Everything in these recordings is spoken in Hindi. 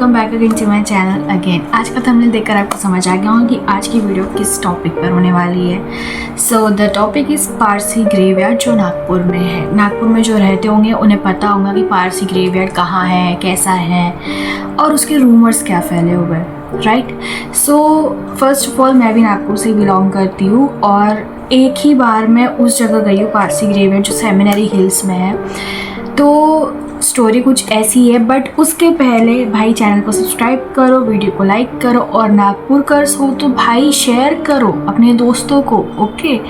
Welcome back again to my channel again. आज का थंबनेल देखकर आपको समझ आ गया होगा कि आज की वीडियो किस टॉपिक पर होने वाली है। So the topic is Parsi graveyard, जो नागपुर में है। नागपुर में जो रहते होंगे उन्हें पता होगा कि पारसी ग्रेवयार्ड कहाँ है, कैसा है और उसके रूमर्स क्या फैले हुए हैं, right. So first of all मैं भी नागपुर से बिलोंग करती हूँ और एक ही बार मैं उस जगह गई हूँ पारसी ग्रेवयार्ड जो सेमिनरी हिल्स में है। तो स्टोरी कुछ ऐसी है, बट उसके पहले भाई चैनल को सब्सक्राइब करो, वीडियो को लाइक करो और नागपुर कर्स हो तो भाई शेयर करो अपने दोस्तों को। ओके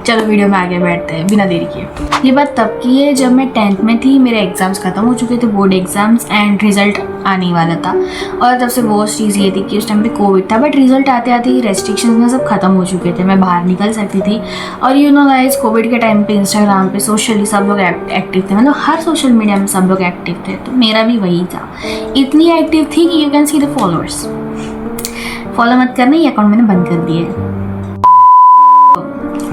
चलो वीडियो में आगे बैठते हैं बिना देरी किए। ये बात तब की है जब मैं 10th में थी, मेरे एग्ज़ाम्स ख़त्म हो चुके थे, बोर्ड एग्ज़ाम्स, एंड रिज़ल्ट आने वाला था। और तब से वर्स्ट चीज़ ये थी कि उस टाइम पे कोविड था, बट रिज़ल्ट आते आते ही रेस्ट्रिक्शंस में सब खत्म हो चुके थे, मैं बाहर निकल सकती थी। और यू नो गाइस, कोविड के टाइम पे इंस्टाग्राम पे सोशली सब लोग एक्टिव थे, मतलब हर सोशल मीडिया में सब लोग एक्टिव थे, तो मेरा भी वही था। इतनी एक्टिव थी कि you can see the followers. Follow मत करना, ये अकाउंट मैंने बंद कर दिया है।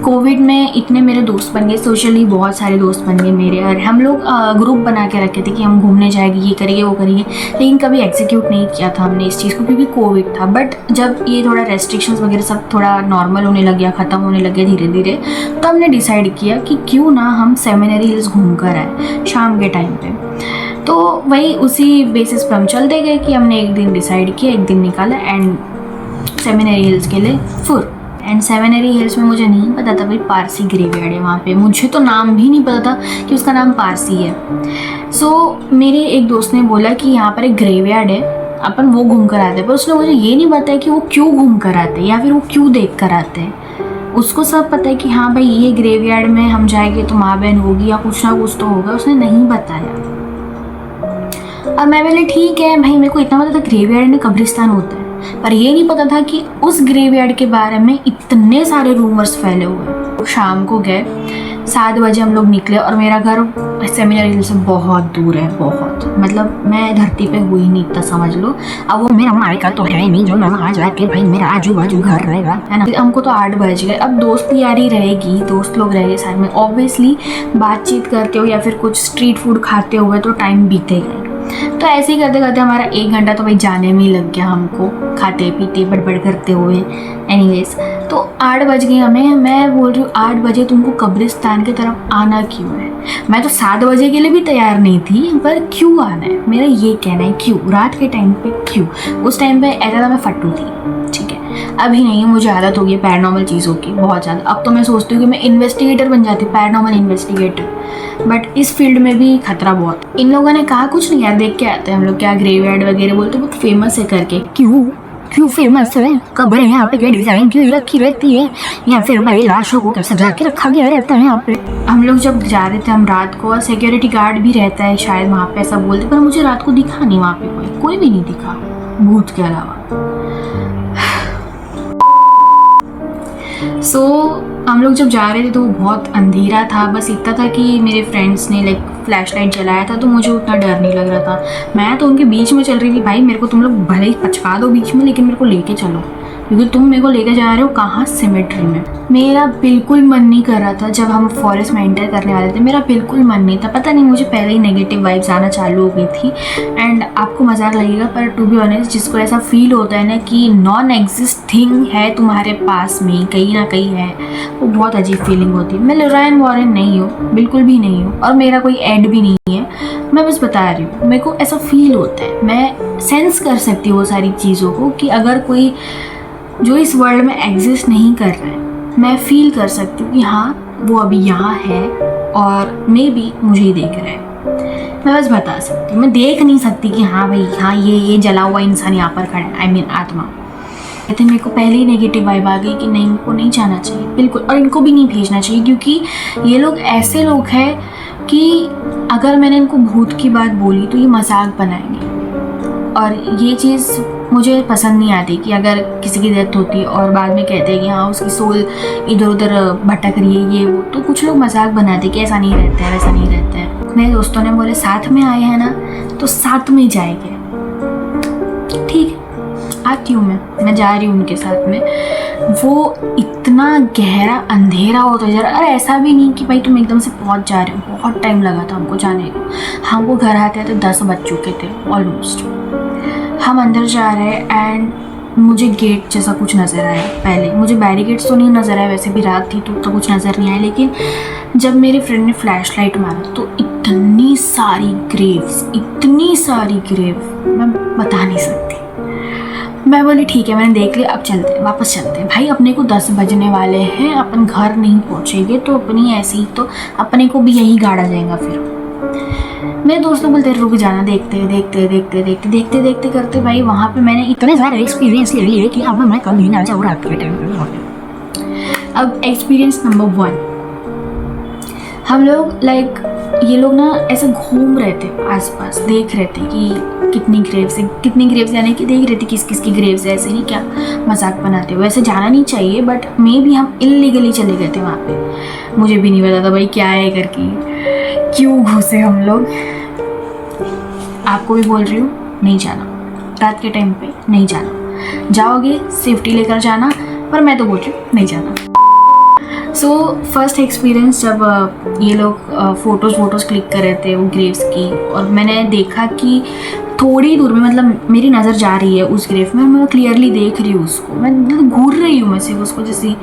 कोविड में इतने मेरे दोस्त बन गए, सोशली बहुत सारे दोस्त बन गए मेरे, और हम लोग ग्रुप बना के रखे थे कि हम घूमने जाएंगे, ये करेंगे वो करेंगे, लेकिन कभी एग्जीक्यूट नहीं किया था हमने इस चीज़ को क्योंकि कोविड था। बट जब ये थोड़ा रेस्ट्रिक्शंस वगैरह सब थोड़ा नॉर्मल होने लग गया, ख़त्म होने लग गया धीरे धीरे, तो हमने डिसाइड किया कि क्यों ना हम सेमिनरी हिल्स घूम कर आए शाम के टाइम पर। तो वही उसी बेसिस पर हम चलते गए कि हमने एक दिन डिसाइड किया, एक दिन निकाला एंड सेमिनरी हिल्स के लिए फुर। एंड सेमिनरी हिल्स में मुझे नहीं पता था भाई पारसी ग्रेवयार्ड है वहाँ पे, मुझे तो नाम भी नहीं पता था कि उसका नाम पारसी है। सो मेरे एक दोस्त ने बोला कि यहाँ पर एक ग्रेवयार्ड है, अपन वो घूम कर आते हैं, पर उसने मुझे ये नहीं बताया कि वो क्यों घूम कर आते हैं या फिर वो क्यों देख कर आते हैं। उसको सब पता है कि हाँ भाई ये ग्रेवयार्ड में हम जाएंगे तो माँ बहन होगी या कुछ ना कुछ तो होगा, उसने नहीं बताया। और मैं बोले ठीक है भाई, मेरे को इतना पता था ग्रेवयार्ड में कब्रिस्तान होता है, पर ये नहीं पता था कि उस ग्रेवयार्ड के बारे में इतने सारे रूमर्स फैले हुए। शाम को गए, 7 बजे हम लोग निकले और मेरा घर सेमिनरी हिल से बहुत दूर है, बहुत, मतलब मैं धरती पे हुई नहीं इतना समझ लो। अब वो मेरा मायका तो है नहीं जो मैं वहाँ जाके भाई मेरा आजू बाजू घर रहेगा, है ना। हमको तो 8 बज गए। अब दोस्त यारी रहेगी, दोस्त लोग रहेंगे साथ में, ऑब्वियसली बातचीत करते हो या फिर कुछ स्ट्रीट फूड खाते हुए तो टाइम बीतेगा। तो ऐसे ही करते करते हमारा 1 घंटा तो भाई जाने में ही लग गया हमको, खाते पीते बड़बड़ करते हुए। एनीवेज तो 8 बज गए हमें। मैं बोल रही हूँ 8 बजे तुमको कब्रिस्तान की तरफ आना क्यों है? मैं तो 7 बजे के लिए भी तैयार नहीं थी, पर क्यों आना है, मेरा ये कहना है क्यों, रात के टाइम पे क्यों? उस टाइम पे ऐसा था मैं फट्टू थी, ठीक है, अभी नहीं, मुझे आदत हो गई पैरानॉर्मल चीज़ों की बहुत ज़्यादा। अब तो मैं सोचती हूँ कि मैं इन्वेस्टिगेटर बन जाती हूँ, पैरानॉर्मल इन्वेस्टिगेटर, बट इस फील्ड में भी खतरा बहुत। इन लोगों ने कहा कुछ नहीं यार, देख के आते हैं हम लोग, क्या ग्रेवयार्ड वगैरह बोलते बहुत फेमस है करके। क्यों फेमस है? कब्रें यहाँ पे डिजाइन क्यों रखी रहती है, या फिर भाई लाशों को सजा के रखा गया रहता है यहाँ पे। हम लोग जब जा रहे थे हम रात को, और सिक्योरिटी गार्ड भी रहता है शायद वहाँ पे, ऐसा बोलते, पर मुझे रात को दिखा नहीं वहाँ पे, कोई भी नहीं दिखा भूत के अलावा। सो हम लोग जब जा रहे थे तो वो बहुत अंधेरा था, बस इतना था कि मेरे फ्रेंड्स ने लाइक फ्लैश लाइट जलाया था, तो मुझे उतना डर नहीं लग रहा था। मैं तो उनके बीच में चल रही थी, भाई मेरे को तुम लोग भले ही पचका दो बीच में, लेकिन मेरे को लेके चलो, क्योंकि तुम मेरे को लेके जा रहे हो कहाँ, सिमेट्री में। मेरा बिल्कुल मन नहीं कर रहा था जब हम फॉरेस्ट में एंटर करने वाले थे, मेरा बिल्कुल मन नहीं था, पता नहीं मुझे पहले ही नेगेटिव वाइब्स आना चालू हो गई थी। एंड आपको मजाक लगेगा, पर टू बी ऑनेस्ट जिसको ऐसा फील होता है ना कि नॉन एग्जिस्ट थिंग है तुम्हारे पास में, कहीं ना कहीं है, वो बहुत अजीब फीलिंग होती है। मैं लोराइन वॉरेन नहीं हूँ, बिल्कुल भी नहीं हूँ, और मेरा कोई एड भी नहीं है, मैं बस बता रही हूँ, मेरे को ऐसा फील होता है, मैं सेंस कर सकती हूँ वो सारी चीज़ों को कि अगर कोई जो इस वर्ल्ड में एग्जिस्ट नहीं कर रहा है, मैं फील कर सकती हूँ कि हाँ वो अभी यहाँ है और मे बी मुझे ही देख रहा है। मैं बस बता सकती हूँ, मैं देख नहीं सकती कि हाँ भाई हाँ ये जला हुआ इंसान यहाँ पर खड़ा है, आई मीन आत्मा। कहते मेरे को पहले ही नेगेटिव वाइब आ गई कि नहीं, इनको नहीं जाना चाहिए बिल्कुल, और इनको भी नहीं भेजना चाहिए, क्योंकि ये लोग ऐसे लोग हैं कि अगर मैंने इनको भूत की बात बोली तो ये मजाक बनाएंगे। और ये चीज़ मुझे पसंद नहीं आती कि अगर किसी की डेथ होती है और बाद में कहते हैं कि हाँ उसकी सोल इधर उधर भटक रही है, ये वो, तो कुछ लोग मजाक बनाते कि ऐसा नहीं रहता है, वैसा नहीं रहता है। मेरे दोस्तों ने बोले साथ में आए हैं ना तो साथ में जाएंगे, ठीक है आती हूँ मैं जा रही हूँ उनके साथ में। वो इतना गहरा अंधेरा होता जा रहा, अरे ऐसा भी नहीं कि भाई तुम एकदम से पहुँच जा रहे हो, बहुत टाइम लगा था हमको जाने को। हमको घर आते आते 10 बज चुके थे ऑलमोस्ट। हम अंदर जा रहे हैं एंड मुझे गेट जैसा कुछ नज़र आया। पहले मुझे बैरिकेड्स तो नहीं नज़र आया, वैसे भी रात थी तो कुछ नज़र नहीं आया, लेकिन जब मेरे फ्रेंड ने फ्लैश लाइट मारा तो इतनी सारी ग्रेव मैं बता नहीं सकती। मैं बोली ठीक है, मैंने देख लिया, अब चलते हैं, वापस चलते हैं। भाई अपने को 10 बजने वाले हैं, अपन घर नहीं पहुँचेंगे तो अपनी ऐसी ही तो अपने को भी यही गाड़ा जाएगा। फिर मेरे दोस्तों बोलते रुक जाना, देखते करते भाई वहाँ पे मैंने इतने सारे एक्सपीरियंस ले लिए कि अब मैं कभी ना जाऊँ रात के टाइम पे। अब एक्सपीरियंस नंबर 1, हम लोग ये लोग ना ऐसे घूम रहे थे आसपास, देख रहे थे कि कितनी ग्रेव्स यानी कि देख रहे थे किस किस की ग्रेव्स है। ऐसे नहीं क्या मजाक बनाते हो, वैसे जाना नहीं चाहिए, बट मे भी हम इल्लीगली चले गए थे वहाँ पे। मुझे भी नहीं पता था भाई क्या है करके, क्यों घुसे हम लोग। आपको भी बोल रही हूँ नहीं जाना, रात के टाइम पे नहीं जाना, जाओगे सेफ्टी लेकर जाना, पर मैं तो बोल रही हूँ नहीं जाना। सो फर्स्ट एक्सपीरियंस जब ये लोग फ़ोटोज़ क्लिक कर रहे थे वो ग्रेव्स की, और मैंने देखा कि थोड़ी दूर में मतलब मेरी नज़र जा रही है उस ग्रेव में, मैं क्लियरली देख रही हूँ उसको, मैं मतलब घूर रही हूँ, मैं सिर्फ उसको जैसे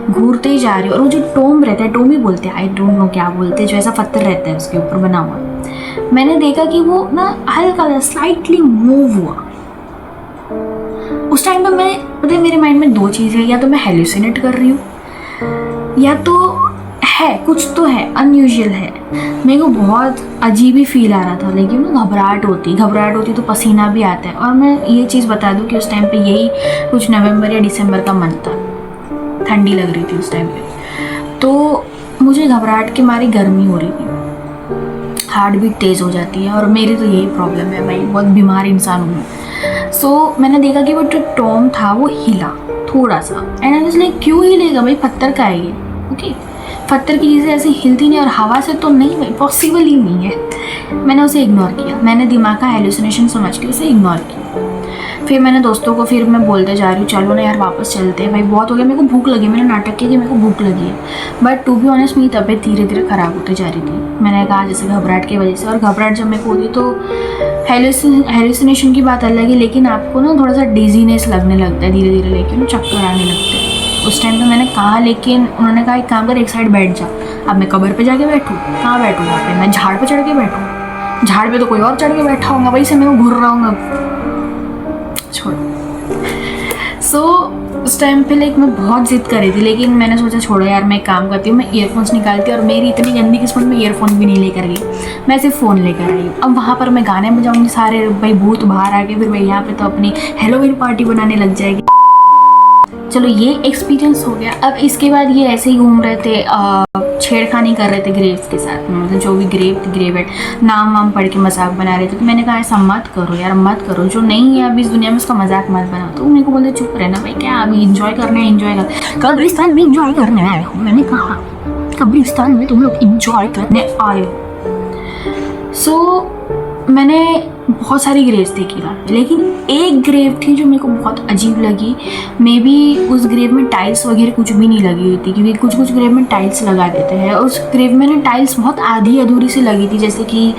घूरते ही जा रही हूँ। और वो जो टोम रहता है, टोम ही बोलते हैं, आई डोंट नो क्या बोलते हैं, जो ऐसा पत्थर रहता है उसके ऊपर बना हुआ, मैंने देखा कि वो ना हल्का स्लाइटली मूव हुआ। उस टाइम पर मैं पता है मेरे माइंड में 2 चीज़ें, या तो मैं हेलुसिनेट कर रही हूँ या तो है कुछ तो है, अनयूजुअल है। मेरे को बहुत अजीब ही फील आ रहा था, लेकिन ना घबराहट होती तो पसीना भी आता है। और मैं ये चीज़ बता दूं कि उस टाइम पे यही कुछ नवंबर या दिसंबर का मंथ था, ठंडी लग रही थी उस टाइम पे, तो मुझे घबराहट के मारी गर्मी हो रही थी, हार्ट बीट तेज़ हो जाती है, और मेरी तो यही प्रॉब्लम है भाई, बहुत बीमार इंसान हूँ मैं। सो मैंने देखा कि वो जो टॉम था वो हिला थोड़ा सा, एंड आई वाज लाइक क्यों हिलेगा भाई, पत्थर का है ये, ओके पत्थर की चीज़ें ऐसे हिलती नहीं, और हवा से तो नहीं भाई, पॉसिबल ही नहीं है। मैंने उसे इग्नोर किया, मैंने दिमाग का हेलुसिनेशन समझ के उसे इग्नोर किया। फिर मैंने दोस्तों को फिर मैं बोलते जा रही हूँ चलो ना यार वापस चलते हैं भाई, बहुत हो गया, मेरे को भूख लगी, मैंने नाटक किया कि मेरे को भूख लगी है, बट टू बी ऑनेस्ट मेरी तबीयत धीरे धीरे ख़राब होती जा रही थी। मैंने कहा जैसे घबराहट की वजह से, और घबराहट जब मेरे को होती तो हेलुसिनेशन की बात अलग है, लेकिन आपको ना थोड़ा सा डिजीनेस लगने लगता है धीरे धीरे, लेकिन चक्कर आने लगते हैं। उस टाइम पे मैंने कहा, लेकिन उन्होंने कहा एक काम कर, एक साइड बैठ जा। अब मैं कब्र पे जाके बैठूँ, कहाँ बैठूँ वहाँ पे, मैं झाड़ पे चढ़ के बैठूँ, झाड़ पे तो कोई और चढ़ के बैठा होगा, वही से मैं घूर रहा हूँ, छोड़ो। सो उस टाइम पे मैं बहुत जिद कर रही थी, लेकिन मैंने सोचा छोड़ो यार, मैं एक काम करती हूँ, मैं ईयरफोन्स निकालती हूँ, और मेरी इतनी गंदी किस्मत में ईयरफोन भी नहीं लेकर गई, मैं सिर्फ फ़ोन लेकर आई हूँ। अब वहाँ पर मैं गाने बजाऊँगी, सारे भाई भूत बाहर आ गए, फिर भाई यहाँ पे तो अपनी हैलोवीन पार्टी बनाने लग जाएगी। चलो ये एक्सपीरियंस हो गया। अब इसके बाद ये ऐसे ही घूम रहे थे, छेड़खानी कर रहे थे ग्रेव्स के साथ, मतलब जो भी ग्रेव है नाम वाम पढ़ के मजाक बना रहे थे। तो मैंने कहा ऐसा मत करो यार, मत करो, जो नहीं है अभी इस दुनिया में उसका मजाक मत बनाओ। तो मेरे को बोलते चुप रहना भाई, क्या अभी इंजॉय करना है, इंजॉय कर, कब्रिस्तान में इंजॉय करने आए हो। मैंने कहा कब्रिस्तान में तुम लोग इंजॉय करने आए हो। सो मैंने बहुत सारी ग्रेव्स देखी वहाँ पे, लेकिन एक ग्रेव थी जो मेरे को बहुत अजीब लगी। मे बी उस ग्रेव में टाइल्स वगैरह कुछ भी नहीं लगी हुई थी, क्योंकि कुछ कुछ ग्रेव में टाइल्स लगा देते हैं। उस ग्रेव में ना टाइल्स बहुत आधी अधूरी सी लगी थी, जैसे कि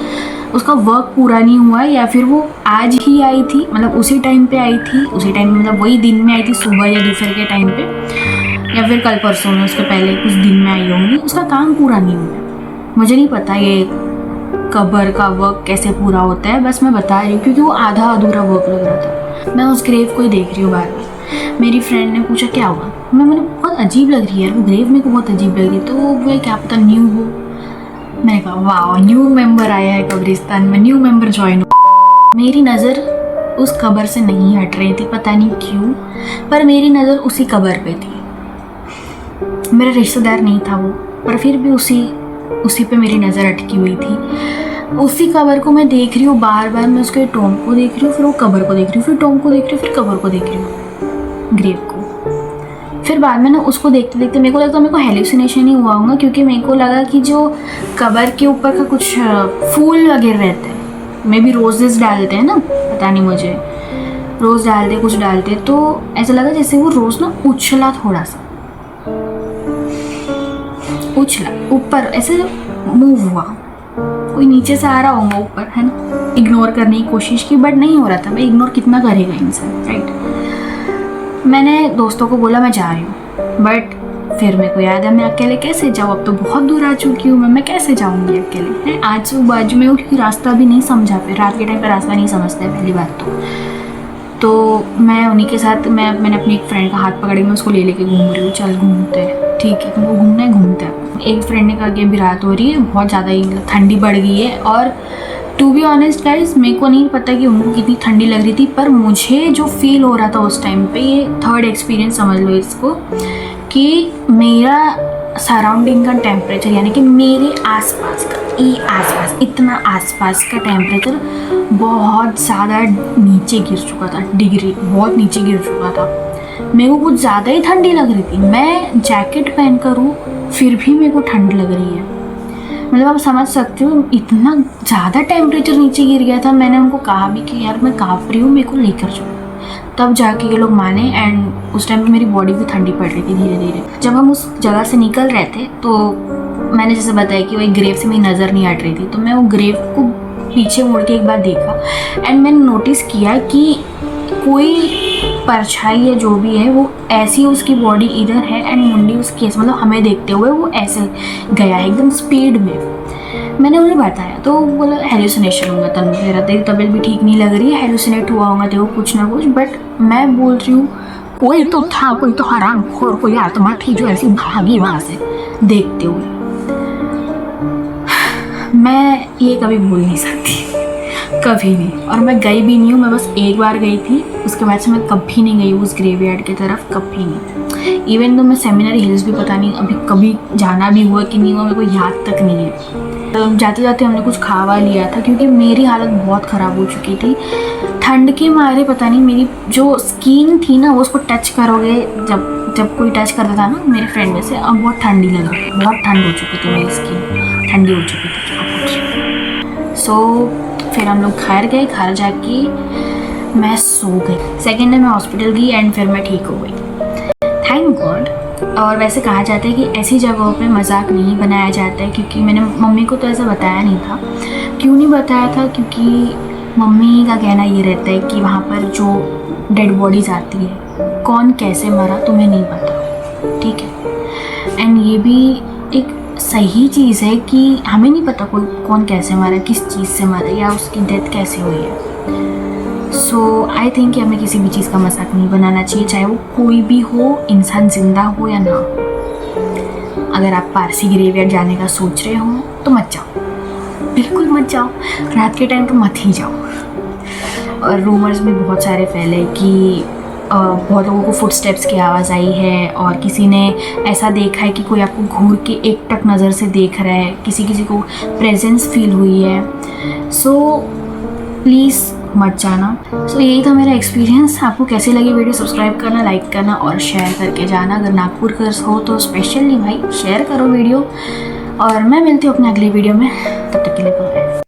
उसका वर्क पूरा नहीं हुआ, या फिर वो आज ही आई थी, मतलब उसी टाइम पे आई थी, उसी टाइम मतलब वही दिन में आई थी, सुबह या दोपहर के टाइम पे, या फिर कल परसों में, उसके पहले कुछ दिन में आई होंगी। उसका काम पूरा नहीं हुआ। मुझे नहीं पता ये कब्र का वर्क कैसे पूरा होता है, बस मैं बता रही हूँ क्योंकि वो आधा अधूरा वर्क लग रहा था। मैं उस ग्रेव को ही देख रही हूँ बार बार। मेरी फ्रेंड ने पूछा क्या हुआ, मैंने बहुत अजीब लग रही है यार वो ग्रेव, मेरे को बहुत अजीब लग रही है। तो वो क्या पता न्यू हो। मैंने कहा वाह, न्यू मेंबर आया है कब्रिस्तान में, न्यू मेंबर ज्वाइन हो। मेरी नज़र उस कब्र से नहीं हट रही थी, पता नहीं क्यों, पर मेरी नज़र उसी कब्र पे थी। मेरा रिश्तेदार नहीं था वो, पर फिर भी उसी पे मेरी नज़र अटकी हुई थी। उसी कब्र को मैं देख रही हूँ बार बार, मैं उसके टॉम को देख रही हूँ, फिर वो कब्र को देख रही हूँ, फिर टॉम को देख रही हूँ, फिर कब्र को देख रही हूँ, ग्रेव को। फिर बाद में ना उसको देखते देखते मेरे को लगता मेरे को हेलुसिनेशन ही हुआ होगा, क्योंकि मेरे को लगा कि जो कब्र के ऊपर का कुछ फूल वगैरह रहते हैं, मे बी रोजेस डालते हैं ना, पता नहीं मुझे, रोज़ डालते कुछ डालते, तो ऐसा लगा जैसे वो रोज़ ना उछला, थोड़ा सा उछला ऊपर, ऐसे मूव हुआ, कोई नीचे से आ रहा होगा ऊपर, है ना। इग्नोर करने की कोशिश की बट नहीं हो रहा था। मैं इग्नोर कितना करेगा इंसान, राइट। मैंने दोस्तों को बोला मैं जा रही हूँ, बट फिर मेरे को याद है मैं अकेले कैसे जाऊँ, अब तो बहुत दूर आ चुकी हूँ मैं कैसे जाऊँगी अकेले, है। आजू बाजू में क्योंकि रास्ता भी नहीं समझा, फिर रात के टाइम पर रास्ता नहीं समझते पहली बात तो मैं उन्हीं के साथ मैंने अपनी एक फ्रेंड का हाथ पकड़ के मैं उसको लेके घूम रही हूँ, चल घूमते हैं, ठीक है तुमको घूमना है घूमते हैं। एक फ्रेंड ने कहा कि अभी रात हो रही है, बहुत ज़्यादा ही ठंडी बढ़ गई है, और टू बी ऑनेस्ट गाइज मेरे को नहीं पता कि उनको कितनी ठंडी लग रही थी, पर मुझे जो फील हो रहा था उस टाइम पे, ये थर्ड एक्सपीरियंस समझ लो इसको, कि मेरा सराउंडिंग का टेम्परेचर यानी कि मेरे आसपास का इतना आसपास का टेम्परेचर बहुत ज़्यादा नीचे गिर चुका था, डिग्री बहुत नीचे गिर चुका था। मेरे को कुछ ज़्यादा ही ठंडी लग रही थी। मैं जैकेट पहन कर हूँ फिर भी मेरे को ठंड लग रही है। मतलब आप समझ सकते हो इतना ज़्यादा टेम्परेचर नीचे गिर गया था। मैंने उनको कहा भी कि यार मैं काँप रही हूँ, मेरे को लेकर चलो, तब जाके ये लोग माने। एंड उस टाइम पे मेरी बॉडी भी ठंडी पड़ रही थी धीरे धीरे। जब हम उस जगह से निकल रहे थे तो मैंने जैसे बताया कि वो एक ग्रेव से मेरी नज़र नहीं हट रही थी, तो मैं वो ग्रेव को पीछे मुड़ के एक बार देखा एंड मैंने नोटिस किया कि कोई परछाई या जो भी है वो ऐसी उसकी बॉडी इधर है एंड मुंडी उसकी ऐसे, मतलब हमें देखते हुए वो ऐसे गया है एकदम स्पीड में। मैंने उन्हें बताया तो बोला हेलुसिनेशन होगा तनु, मेरा तेरी तबीयत भी ठीक नहीं लग रही है, हेलुसिनेट हुआ होगा देखो कुछ ना कुछ। बट मैं बोल रही हूँ कोई तो था, कोई तो हरामखोर, कोई आत्मा थी जो ऐसी भागी वहाँ से देखते हुए। मैं ये कभी भूल नहीं सकती, कभी नहीं। और मैं गई भी नहीं हूँ, मैं बस एक बार गई थी, उसके बाद से मैं कभी नहीं गई उस ग्रेवयार्ड की तरफ, कभी नहीं। इवन तो मैं सेमिनरी हिल्स भी पता नहीं अभी कभी जाना भी हुआ कि नहीं हुआ, मेरे को याद तक नहीं है। तो जाते जाते हमने कुछ खावा लिया था क्योंकि मेरी हालत बहुत ख़राब हो चुकी थी ठंड के मारे। पता नहीं मेरी जो स्किन थी ना वो उसको टच करोगे, जब कोई टच करता था ना मेरे फ्रेंड में से, अब बहुत ठंडी लग रही थी, बहुत ठंड हो चुकी थी, मेरी स्किन ठंडी हो चुकी थी। सो फिर हम लोग घर गए, घर जाके मैं सो गई। सेकेंड डे मैं हॉस्पिटल गई एंड फिर मैं ठीक हो गई, थैंक गॉड। और वैसे कहा जाता है कि ऐसी जगहों पे मजाक नहीं बनाया जाता है, क्योंकि मैंने मम्मी को तो ऐसा बताया नहीं था। क्यों नहीं बताया था? क्योंकि मम्मी का कहना ये रहता है कि वहाँ पर जो डेड बॉडीज आती है, कौन कैसे मरा तुम्हें नहीं पता, ठीक है। एंड ये भी एक सही चीज़ है कि हमें नहीं पता कोई कौन कैसे मरा, किस चीज़ से मरा, या उसकी डेथ कैसे हुई है। सो आई थिंक कि हमें किसी भी चीज़ का मजाक नहीं बनाना चाहिए, चाहे वो कोई भी हो, इंसान जिंदा हो या ना। अगर आप पारसी ग्रेवयार्ड जाने का सोच रहे हो तो मत जाओ, बिल्कुल मत जाओ, रात के टाइम तो मत ही जाओ। और रूमर्स भी बहुत सारे फैले कि बहुत लोगों को फुटस्टेप्स की आवाज़ आई है, और किसी ने ऐसा देखा है कि कोई आपको घूर के एकटक नज़र से देख रहा है, किसी को प्रेजेंस फील हुई है। सो प्लीज़ मत जाना। सो यही था मेरा एक्सपीरियंस। आपको कैसे लगी वीडियो? सब्सक्राइब करना, लाइक करना और शेयर करके जाना। अगर नागपुर का हो तो स्पेशली भाई शेयर करो वीडियो। और मैं मिलती हूँ अपने अगली वीडियो में, तब तक के लिए बाय।